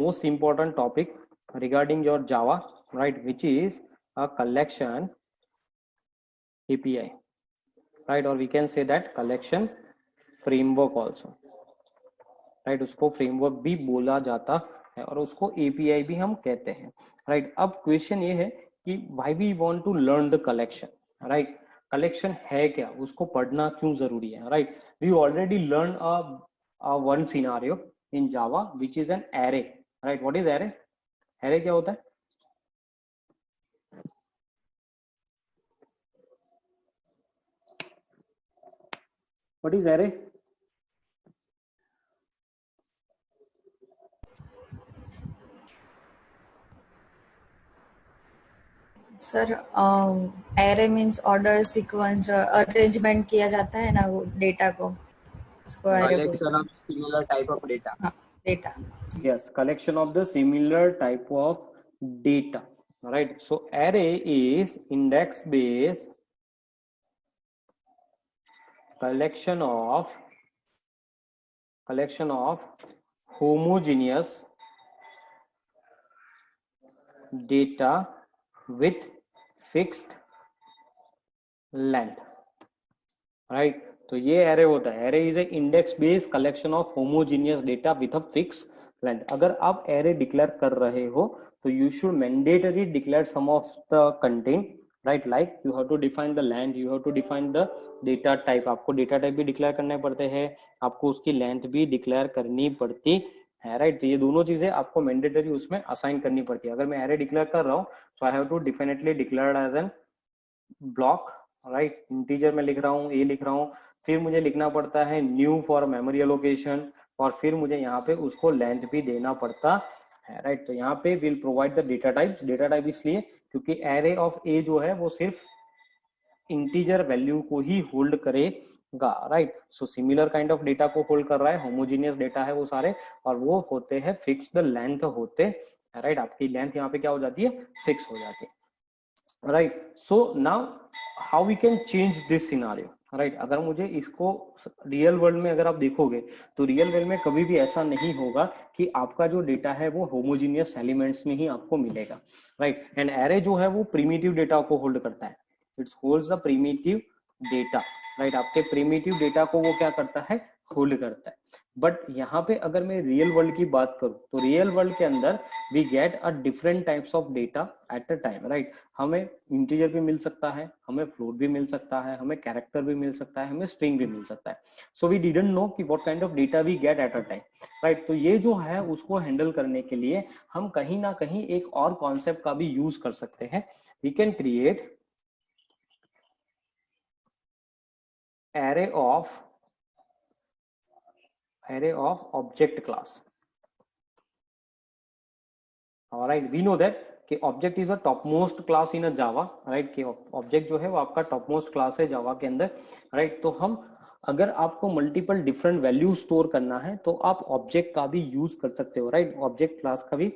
most important topic regarding your Java, right, which is a collection API, right, or we can say that collection framework also, right. उसको framework भी बोला जाता है और उसको API भी हम कहते हैं, right. अब क्वेश्चन ये है कि why we want to learn the collection, right. Collection है क्या, उसको पढ़ना क्यों जरूरी है, right. We already learn one scenario in Java which is an array, right. What is array? Array क्या होता है? What is array? Sir array means order sequence और arrangement किया जाता है ना वो डेटा को, उसको array बोलते हैं. Collection of similar type of data. हाँ, data. Yes, collection of the similar type of data, right. So array is index based collection of homogeneous data with fixed length, right. तो ये array होता है. array is a index based collection of homogeneous data with a fixed length. अगर आप array declare कर रहे हो तो you should mandatorily declare some of the content, right. like you have to define the length, you have to define the data type. आपको data type भी declare करने पड़ते हैं, आपको उसकी length भी declare करनी पड़ती है, राइट. तो ये दोनों चीजें आपको मैंडेटरी उसमें असाइन करनी पड़ती है. अगर मैं एरे डिक्लेयर कर रहा हूँ so I have to definitely declare as an block, right. Integer में लिख रहा हूँ, ए लिख रहा हूँ, फिर मुझे लिखना पड़ता है न्यू फॉर मेमोरी एलोकेशन, और फिर मुझे यहाँ पे उसको लेंथ भी देना पड़ता है, राइट. तो यहाँ पे will provide the data types. Data type इसलिए क्योंकि एरे ऑफ ए जो है वो सिर्फ इंटीजर वैल्यू को ही होल्ड करेगा, right. So similar kind of data को होल्ड कर रहा है, होमोजीनियस डेटा है वो सारे, और वो होते हैं फिक्स द लेंथ होते, राइट. आपकी लेंथ यहाँ पे क्या हो जाती है, फिक्स हो जाती है, right. So now how we can change this scenario, right. अगर मुझे इसको रियल वर्ल्ड में अगर आप देखोगे तो रियल वर्ल्ड में कभी भी ऐसा नहीं होगा कि आपका जो डेटा है वो होमोजीनियस एलिमेंट्स में ही आपको मिलेगा, राइट. एंड एरे जो है वो प्रिमिटिव डेटा को होल्ड करता है, it's holds the primitive data, right. आपके प्रिमिटिव डेटा को वो क्या करता है, होल्ड करता है. बट यहाँ पे अगर मैं रियल वर्ल्ड की बात करूं तो रियल वर्ल्ड के अंदर we get a different types of data at a time, right. हमें इंटीजर भी मिल सकता है, हमें फ्लोट भी मिल सकता है, हमें कैरेक्टर भी मिल सकता है, हमें स्ट्रिंग भी मिल सकता है. सो वी डिडंट नो कि what kind of data we get at a time, right. तो ये जो है उसको हैंडल करने के लिए हम कहीं ना कहीं एक और कॉन्सेप्ट का भी यूज कर सकते हैं. We can create array of object class. All right, we know that कि object is a topmost class in a Java, right. कि object जो है वो आपका topmost class है Java के अंदर, right. तो हम अगर आपको मल्टीपल डिफरेंट वैल्यू स्टोर करना है तो आप ऑब्जेक्ट का भी यूज कर सकते हो, राइट. ऑब्जेक्ट क्लास का भी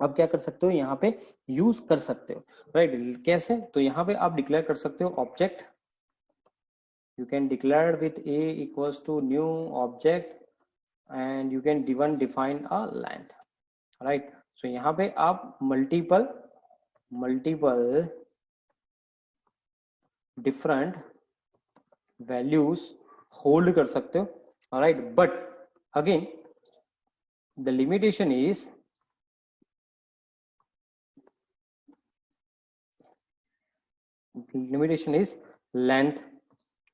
आप क्या कर सकते हो, यहाँ पे यूज कर सकते हो, राइट. कैसे, तो यहाँ पे आप डिक्लेयर कर सकते हो object. You can declare with a equals to new object and you can even define a length, right. So यहाँ पे आप multiple different values hold कर सकते हो, alright. But again the limitation is length,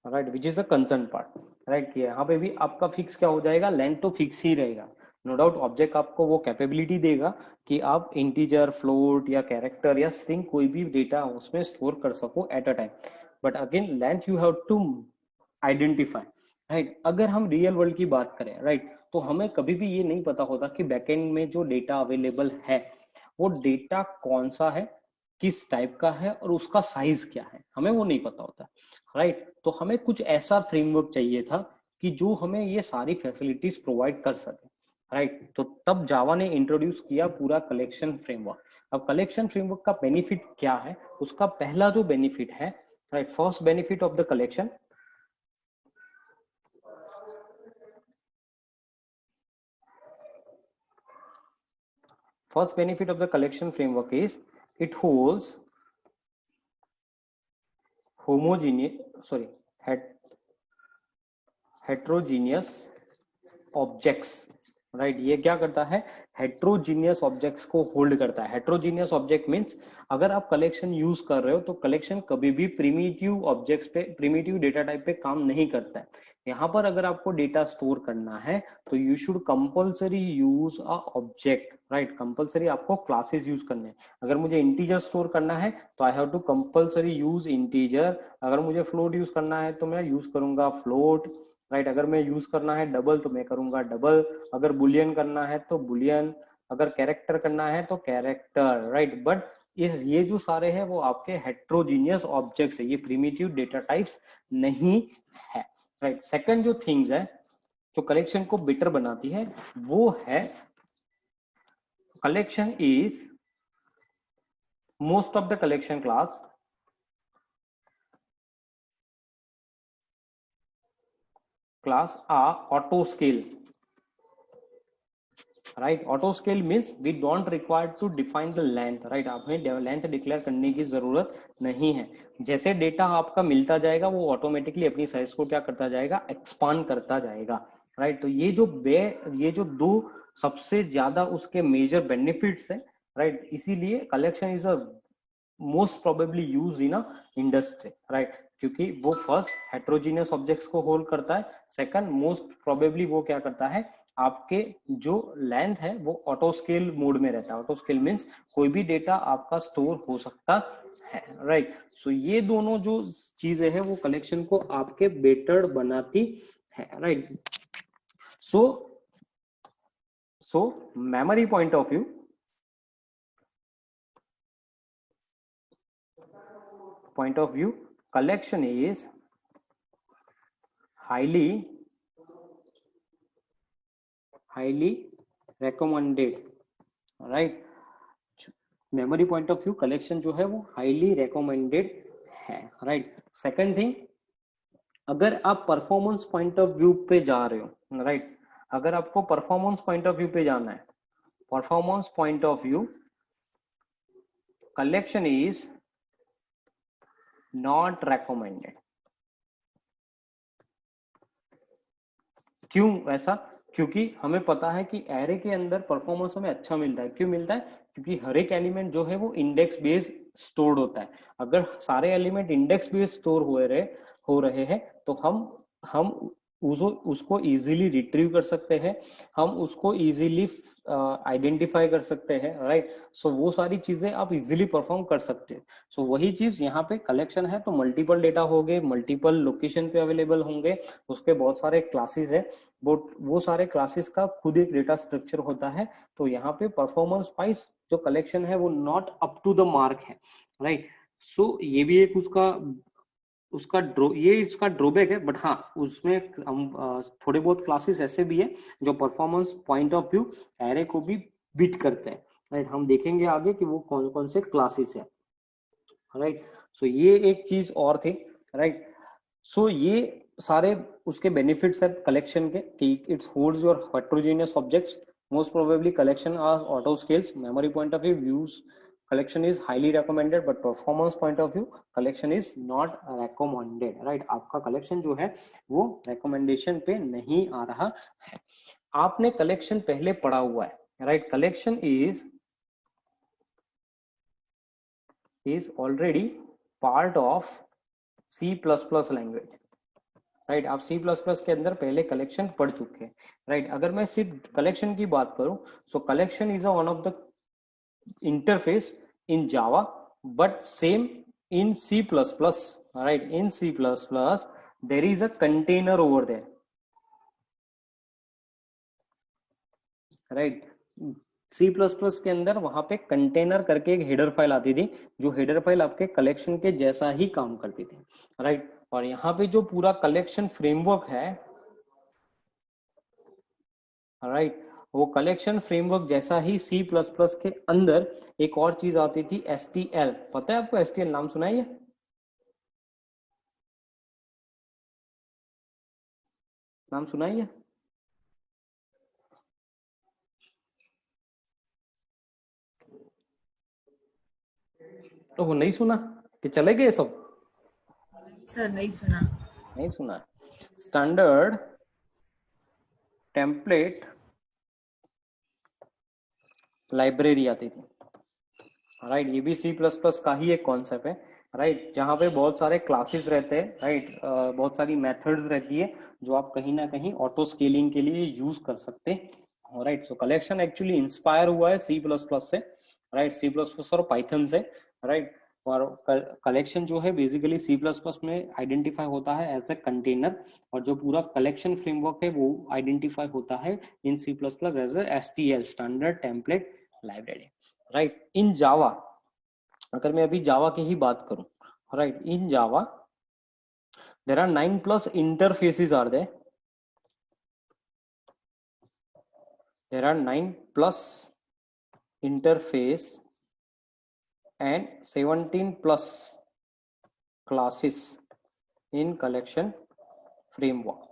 right, which is a concern part, right. यहाँ पे भी आपका फिक्स क्या हो जाएगा, लेंथ तो फिक्स ही रहेगा. नो डाउट ऑब्जेक्ट आपको वो कैपेबिलिटी देगा कि आप इंटीजर, फ्लोट या कैरेक्टर या स्ट्रिंग कोई भी डेटा उसमें स्टोर कर सको at a time. But again length you have to identify, right. अगर हम रियल वर्ल्ड की बात करें, राइट, तो हमें कभी भी ये नहीं पता होता कि बैकएंड में जो डेटा अवेलेबल है वो डेटा कौन सा है, किस टाइप का है और उसका साइज क्या है, हमें वो नहीं पता होता, राइट. तो हमें कुछ ऐसा फ्रेमवर्क चाहिए था कि जो हमें ये सारी फैसिलिटीज प्रोवाइड कर सके, राइट. तो तब जावा ने इंट्रोड्यूस किया पूरा कलेक्शन फ्रेमवर्क. अब कलेक्शन फ्रेमवर्क का बेनिफिट क्या है, उसका पहला जो बेनिफिट है, right, first benefit of the collection, First benefit of the collection framework is it holds heterogeneous objects, right. ये क्या करता है, हेट्रोजीनियस ऑब्जेक्ट्स को होल्ड करता है। हेट्रोजीनियस ऑब्जेक्ट मींस अगर आप कलेक्शन यूज कर रहे हो तो कलेक्शन कभी भी प्रिमिटिव ऑब्जेक्ट्स पे, प्रिमिटिव डेटा टाइप पे काम नहीं करता है। यहाँ पर अगर आपको डेटा स्टोर करना है तो you should compulsory use a object, right. Compulsory आपको क्लासेस यूज करने हैं। अगर मुझे इंटीजर स्टोर करना है तो I have to compulsory use integer. अगर मुझे फ्लोट यूज करना है तो मैं यूज करूंगा फ्लोट, राइट। अगर मैं यूज करना है डबल तो मैं करूंगा डबल। अगर बुलियन करना है तो बुलियन, अगर कैरेक्टर करना है तो कैरेक्टर, राइट। बट ये जो सारे हैं वो आपके हेट्रोजीनियस ऑब्जेक्ट्स है, ये प्रिमिटिव डेटा टाइप्स नहीं है, राइट। सेकंड जो थिंग्स है जो कलेक्शन को बेटर बनाती है वो है collection is most of the collection class are auto scale, राइट। Auto scale means we don't require to define the length, right. हमें लेंथ डिक्लेयर करने की जरूरत नहीं है। जैसे डेटा आपका मिलता जाएगा वो ऑटोमेटिकली अपनी साइज को क्या करता जाएगा, एक्सपांड करता जाएगा, राइट। तो ये जो दो सबसे ज्यादा उसके मेजर बेनिफिट्स है, राइट। इसीलिए collection is a most probably use in a industry, right. क्योंकि वो फर्स्ट हेट्रोजीनियस ऑब्जेक्ट्स को होल्ड करता है, सेकंड मोस्ट प्रोबेबली वो क्या करता है, आपके जो लेंथ है वो ऑटो स्केल मोड में रहता है। ऑटो स्केल मीन्स कोई भी डेटा आपका स्टोर हो सकता है, राइट। सो ये दोनों जो चीजें है वो कलेक्शन को आपके बेटर बनाती है, right. So memory point of view, collection is highly recommended, right. Memory point of view collection जो है वो हाईली रिकमेंडेड है, राइट। सेकंड थिंग, अगर आप परफॉर्मेंस पॉइंट ऑफ व्यू पे जा रहे हो, राइट। अगर आपको परफॉर्मेंस पॉइंट ऑफ व्यू पे जाना है, performance point of view collection is not recommended. क्यों ऐसा, क्योंकि हमें पता है कि एरे के अंदर परफॉर्मेंस हमें अच्छा मिलता है। क्यों मिलता है, क्योंकि हर एक एलिमेंट जो है वो इंडेक्स बेस्ड स्टोर्ड होता है। अगर सारे एलिमेंट इंडेक्स बेस्ड स्टोर हो रहे हैं तो हम उसको इजीली रिट्रीव कर सकते हैं, हम उसको इजीली आइडेंटिफाई कर सकते हैं, राइट। सो वो सारी चीजें आप इजीली परफॉर्म कर सकते हैं। सो वही चीज यहाँ पे कलेक्शन है, तो मल्टीपल डेटा हो गए, मल्टीपल लोकेशन पे अवेलेबल होंगे, उसके बहुत सारे क्लासेस है, वो सारे क्लासेस का खुद एक डेटा स्ट्रक्चर होता है। तो यहाँ पे परफॉर्मेंस वाइज जो कलेक्शन है वो not up to the mark है, राइट। सो ये भी एक ये इसका ड्रॉबैक है। बट हाँ, उसमें हम थोड़े बहुत क्लासेस ऐसे भी है जो performance point of view array को भी बीट करते हैं, राइट। हम देखेंगे आगे कि वो कौन कौन से क्लासेस है, राइट। सो ये एक चीज और थी, राइट। सो ये सारे उसके बेनिफिट्स है कलेक्शन के, कि it's holds your heterogeneous objects, most probably collection are auto scales, memory point of view views collection is highly recommended, but performance point of view collection is not recommended, right। आपका collection जो है वो recommendation पे नहीं आ रहा है। आपने collection पहले पढ़ा हुआ है, right। collection is already part of C++ language, right. आप C++ के अंदर पहले कलेक्शन पढ़ चुके हैं, राइट। अगर मैं सिर्फ कलेक्शन की बात करूं, सो collection is one of the interface in Java, but same in C++, right। in C++ there is a container over there, right। C++ के अंदर वहां पे कंटेनर करके एक हेडर फाइल आती थी, जो हेडर फाइल आपके कलेक्शन के जैसा ही काम करती थी, राइट। और यहाँ पे जो पूरा कलेक्शन फ्रेमवर्क है, राइट, वो कलेक्शन फ्रेमवर्क जैसा ही C++ के अंदर एक और चीज आती थी STL। पता है आपको STL, नाम सुना है ये, नाम सुना है ये? तो वो नहीं सुना कि चले गए सब? सर नहीं सुना। नहीं सुना। स्टैंडर्ड टेम्पलेट लाइब्रेरी आती थी, राइट। ये भी C++ का ही एक कॉन्सेप्ट है, राइट, जहाँ पे बहुत सारे क्लासेस रहते हैं, राइट, बहुत सारी मेथड्स रहती है जो आप कहीं ना कहीं ऑटो स्केलिंग के लिए यूज कर सकते हैं, right. So collection actually inspire हुआ है C++ से, राइट, C++ और पाइथन से, राइट। और कलेक्शन जो है बेसिकली C++ में आइडेंटिफाई होता है एज ए कंटेनर, और जो पूरा कलेक्शन फ्रेमवर्क है वो आइडेंटिफाई होता है in C++ as a STL, standard template library, right. In Java, अगर मैं अभी जावा की ही बात करूं, right, in Java there are 9+ interfaces are there, there are 9+ interface and 17+ classes in collection framework,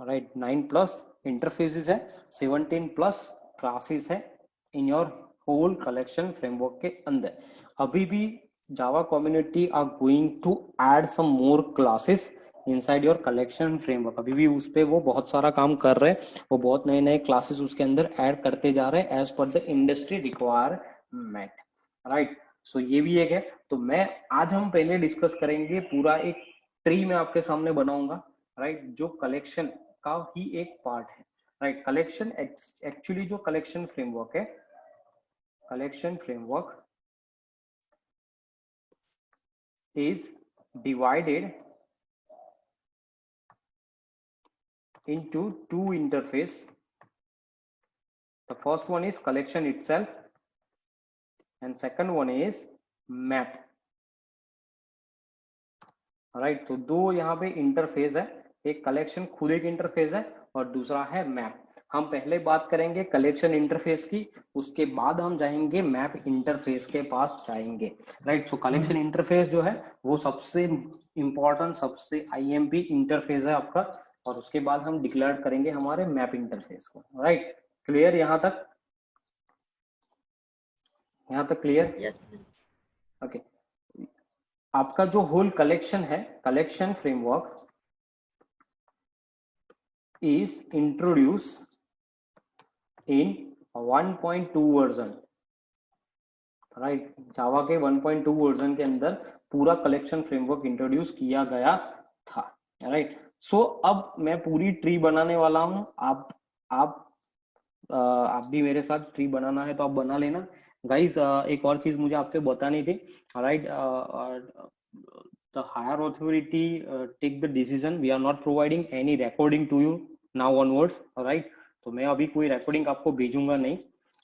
right। 9+ interfaces है, 17+ classes है in your whole collection framework के अंदर। अभी भी Java community are going to add some more classes inside your collection framework. अभी भी उस पे वो बहुत सारा काम कर रहे हैं, वो बहुत नए नए क्लासेस उसके अंदर ऐड करते जा रहे हैं as per the industry requirement, right. So ये भी एक है। तो मैं आज हम पहले डिस्कस करेंगे पूरा एक ट्री में आपके सामने बनाऊंगा, राइट, जो कलेक्शन का ही एक पार्ट है, राइट। कलेक्शन एक्चुअली जो कलेक्शन फ्रेमवर्क है, collection framework is divided into two interface. The first one is collection itself and second one is map, right। तो दो यहाँ पे इंटरफेस है, एक कलेक्शन खुद एक इंटरफेस है और दूसरा है मैप। हम पहले बात करेंगे कलेक्शन इंटरफेस की, उसके बाद हम जाएंगे मैप इंटरफेस के पास जाएंगे, राइट। सो कलेक्शन इंटरफेस जो है वो सबसे इंपॉर्टेंट, सबसे IMP इंटरफेस है आपका, और उसके बाद हम डिक्लेयर करेंगे हमारे मैप इंटरफेस को, राइट। क्लियर यहाँ तक? यहाँ तक क्लियर? यस। ओके। आपका जो होल कलेक्शन है, collection framework is introduced in 1.2 version, right. Java के 1.2 वर्जन के अंदर पूरा कलेक्शन फ्रेमवर्क इंट्रोड्यूस किया गया था, राइट। सो अब मैं पूरी ट्री बनाने वाला हूं, आप भी मेरे साथ ट्री बनाना है तो आप बना लेना गाइस। एक और चीज मुझे आपको बतानी थी, right. The higher authority take the decision, we are not providing any recording to you now onwards, right. तो मैं अभी कोई रिकॉर्डिंग आपको भेजूंगा नहीं,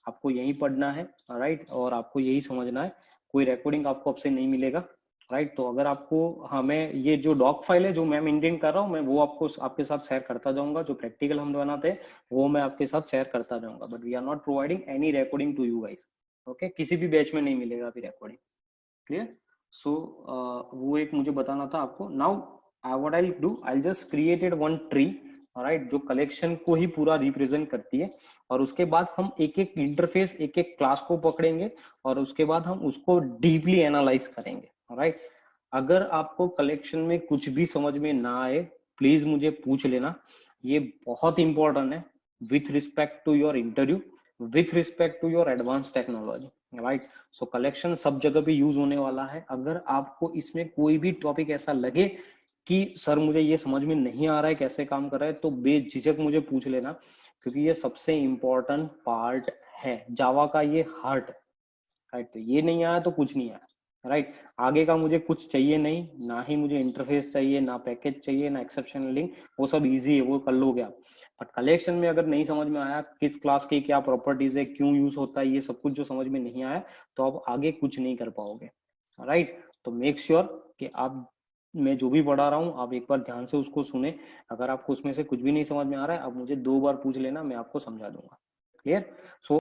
आपको यही पढ़ना है, राइट, और आपको यही समझना है, कोई रिकॉर्डिंग आपको आपसे नहीं मिलेगा, राइट। तो अगर आपको, हमें ये जो डॉक फाइल है जो मैं मेंटेन कर रहा हूँ, मैं वो आपको आपके साथ शेयर करता जाऊंगा, जो प्रैक्टिकल हम बनाते हैं वो मैं आपके साथ शेयर करता जाऊंगा, but we are not providing any recording to you guys, okay. किसी भी बैच में नहीं मिलेगा अभी रिकॉर्डिंग, क्लियर। सो वो एक मुझे बताना था आपको। Now what I do, I just created one tree, right, जो कलेक्शन को ही पूरा रिप्रेजेंट करती है, और उसके बाद हम एक एक इंटरफेस, एक एक क्लास को पकड़ेंगे और उसके बाद हम उसको डीपली एनालाइज करेंगे, राइट। अगर आपको कलेक्शन में कुछ भी समझ में ना आए, प्लीज मुझे पूछ लेना, ये बहुत इंपॉर्टेंट है with respect to your interview, with respect to your advance technology, right. So collection सब जगह पे यूज होने वाला है। अगर आपको इसमें कोई भी टॉपिक ऐसा लगे कि सर मुझे ये समझ में नहीं आ रहा है कैसे काम कर रहा है, तो बेझिझक मुझे पूछ लेना, क्योंकि ये सबसे इंपॉर्टेंट पार्ट है जावा का, ये हार्ट, राइट। तो ये नहीं आया तो कुछ नहीं आया, राइट। आगे का मुझे कुछ चाहिए नहीं, ना ही मुझे इंटरफेस चाहिए, ना पैकेज चाहिए, ना एक्सेप्शन लिंक, वो सब इजी है, वो कर लोगे आप। बट कलेक्शन में अगर नहीं समझ में आया किस क्लास की क्या प्रॉपर्टीज है, क्यों यूज होता है, ये सब कुछ जो समझ में नहीं आया, तो आप आगे कुछ नहीं कर पाओगे, राइट। तो मेक श्योर कि आप, मैं जो भी पढ़ा रहा हूँ आप एक बार ध्यान से उसको सुने। अगर आपको उसमें से कुछ भी नहीं समझ में आ रहा है, आप मुझे 2 बार पूछ लेना, मैं आपको समझा दूंगा, क्लियर। सो